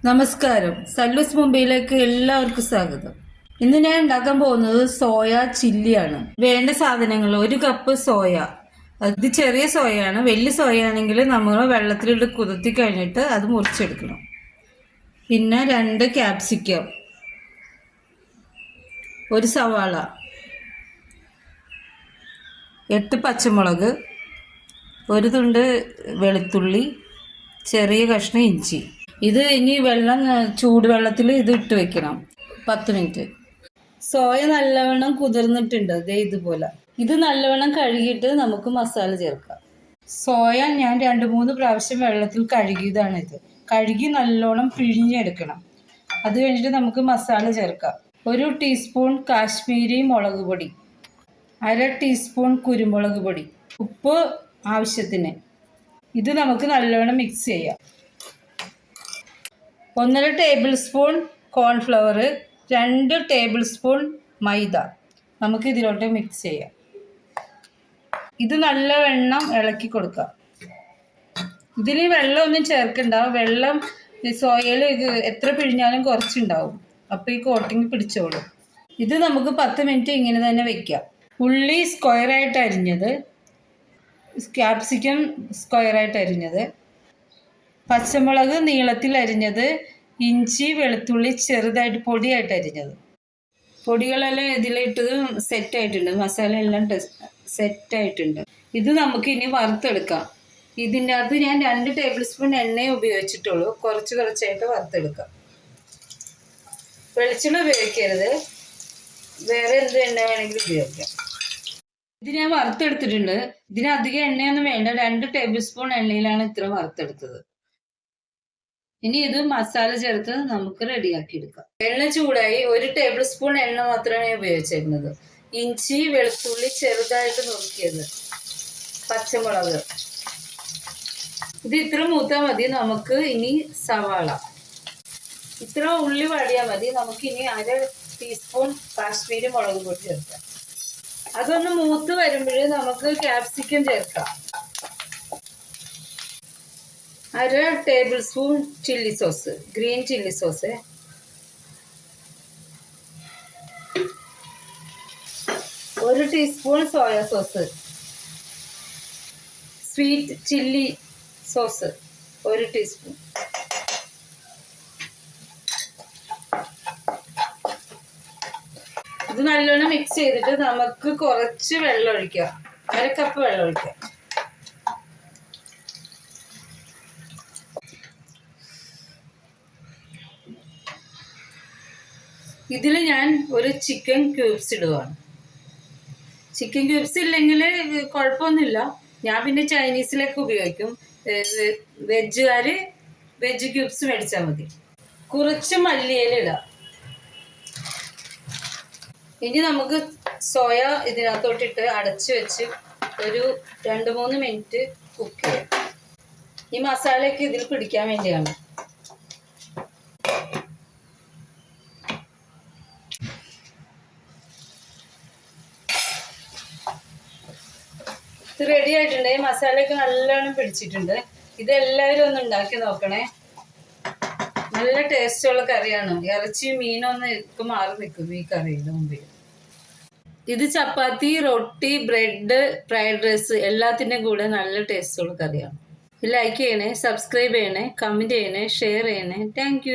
നമസ്കാരം, സല്ലൂസ് മുംബൈയിലേക്ക് എല്ലാവർക്കും സ്വാഗതം. ഇന്ന് ഞാൻ ഉണ്ടാക്കാൻ പോകുന്നത് സോയ ചില്ലിയാണ്. വേണ്ട സാധനങ്ങൾ: 1 കപ്പ് സോയ. അത് ചെറിയ സോയയാണ്. വലിയ സോയ ആണെങ്കിൽ നമ്മൾ വെള്ളത്തിലിട്ട് കുതിർത്തി കഴിഞ്ഞിട്ട് അത് മുറിച്ചെടുക്കണം. പിന്നെ 2 ക്യാപ്സിക്കം, 1 സവാള, 8 പച്ചമുളക്, 1 തുണ്ട് വെളുത്തുള്ളി, ചെറിയ കഷ്ണം ഇഞ്ചി. ഇത് ഇനി ചൂടുവെള്ളത്തിൽ ഇത് ഇട്ട് വെക്കണം 10 മിനിറ്റ്. സോയ നല്ലവണ്ണം കുതിർന്നിട്ടുണ്ട്, ഇതുപോലെ. ഇത് നല്ലവണ്ണം കഴുകിയിട്ട് നമുക്ക് മസാല ചേർക്കാം. സോയ ഞാൻ 2-3 പ്രാവശ്യം വെള്ളത്തിൽ കഴുകിയതാണ്. ഇത് കഴുകി നല്ലോണം പിഴിഞ്ഞെടുക്കണം. അത് കഴിഞ്ഞിട്ട് നമുക്ക് മസാല ചേർക്കാം. 1 ടീസ്പൂൺ കാശ്മീരി മുളക് പൊടി, 1/2 ടീസ്പൂൺ കുരുമുളക് പൊടി, ഉപ്പ് ആവശ്യത്തിന്. ഇത് നമുക്ക് നല്ലോണം മിക്സ് ചെയ്യാം. 1.5 table spoon cornflour, 2 table spoon maida നമുക്ക് ഇതിലോട്ട് മിക്സ് ചെയ്യാം. ഇത് നല്ലവണ്ണം ഇളക്കി കൊടുക്കാം. ഇതിൽ വെള്ളമൊന്നും ചേർക്കണ്ട. വെള്ളം സോയയിൽ എത്ര പിഴിഞ്ഞാലും കുറച്ചുണ്ടാവും. അപ്പോൾ ഈ കോട്ടിങ് പിടിച്ചോളും. ഇത് നമുക്ക് 10 മിനിറ്റ് ഇങ്ങനെ തന്നെ വെക്കാം. ഉള്ളി സ്ക്വയറായിട്ട് അരിഞ്ഞത്, ക്യാപ്സിക്കം സ്ക്വയറായിട്ട് അരിഞ്ഞത്, പച്ചമുളക് നീളത്തിൽ അരിഞ്ഞത്, ഇഞ്ചി വെളുത്തുള്ളി ചെറുതായിട്ട് പൊടിയായിട്ട് അരിഞ്ഞത്. പൊടികളെല്ലാം ഇതിലിട്ടത് സെറ്റായിട്ടുണ്ട്. മസാല എല്ലാം സെറ്റായിട്ടുണ്ട്. ഇത് നമുക്ക് ഇനി വറുത്തെടുക്കാം. ഇതിൻ്റെ അകത്ത് ഞാൻ 2 ടേബിൾ സ്പൂൺ എണ്ണയെ ഉപയോഗിച്ചിട്ടുള്ളൂ. കുറച്ചായിട്ട് വറുത്തെടുക്കാം. വെളിച്ചെണ്ണ ഉപയോഗിക്കരുത്, വേറെ എന്ത് എണ്ണ വേണമെങ്കിലും ഉപയോഗിക്കാം. ഇത് ഞാൻ വറുത്തെടുത്തിട്ടുണ്ട്. ഇതിനധികം എണ്ണയൊന്നും വേണ്ട. 2 ടേബിൾ സ്പൂൺ എണ്ണയിലാണ് ഇത്ര വറുത്തെടുത്തത്. ഇനി ഇത് മസാല ചേർത്ത് നമുക്ക് റെഡിയാക്കി എടുക്കാം. എണ്ണ ചൂടായി. 1 ടേബിൾ സ്പൂൺ എണ്ണ മാത്രമാണ് ഉപയോഗിച്ചിരുന്നത്. ഇഞ്ചി വെളുത്തുള്ളി ചെറുതായിട്ട് നുറുക്കിയത്, പച്ചമുളക്. ഇത് ഇത്ര മൂത്താൽ മതി. നമുക്ക് ഇനി സവാള, ഇത്ര ഉള്ളി വാടിയാൽ മതി. നമുക്ക് ഇനി 1/2 ടീസ്പൂൺ കാശ്മീരി മുളക് പൊടി ചേർക്കാം. അതൊന്ന് മൂത്ത് വരുമ്പോൾ നമുക്ക് ക്യാപ്സിക്കം ചേർക്കാം. 1/2 table spoon chilli sauce, green chilli sauce, 1 teaspoon soya sauce, sweet chilli sauce 1 teaspoon. ഇത് നല്ലോണം മിക്സ് ചെയ്തിട്ട് നമുക്ക് കുറച്ച് വെള്ളം ഒഴിക്കാം. 1 കപ്പ് വെള്ളം ഒഴിക്കാം. ഇതിൽ ഞാൻ 1 ചിക്കൻ ക്യൂബ്സ് ഇടുകയാണ്. ചിക്കൻ ക്യൂബ്സ് ഇല്ലെങ്കിൽ കുഴപ്പമൊന്നുമില്ല. ഞാൻ പിന്നെ ചൈനീസിലേക്ക് ഉപയോഗിക്കും. വെജുകാർ വെജ് ക്യൂബ്സ് മേടിച്ചാൽ മതി. കുറച്ച് മല്ലിയില ഇടാം. ഇനി നമുക്ക് സോയ ഇതിനകത്തോട്ടിട്ട് അടച്ചു വെച്ച് ഒരു 2-3 മിനിറ്റ് കുക്ക് ചെയ്യാം. ഈ മസാലയൊക്കെ ഇതിൽ പിടിക്കാൻ വേണ്ടിയാണ്. ഇത് റെഡി ആയിട്ടുണ്ട്. ഈ മസാലയൊക്കെ നല്ലോണം പിടിച്ചിട്ടുണ്ട്. ഇതെല്ലാവരും ഒന്ന് ഉണ്ടാക്കി നോക്കണേ. നല്ല ടേസ്റ്റുള്ള കറിയാണ്. ഇറച്ചി മീനൊന്നും ഒക്കെ മാറി നിൽക്കും ഈ കറിയുടെ മുമ്പിൽ. ഇത് ചപ്പാത്തി, റൊട്ടി, ബ്രെഡ്, ഫ്രൈഡ് റൈസ് എല്ലാത്തിൻ്റെ കൂടെ നല്ല ടേസ്റ്റുള്ള കറിയാണ്. ലൈക്ക് ചെയ്യണേ, സബ്സ്ക്രൈബ് ചെയ്യണേ, കമൻറ്റ് ചെയ്യണേ, ഷെയർ ചെയ്യണേ. താങ്ക്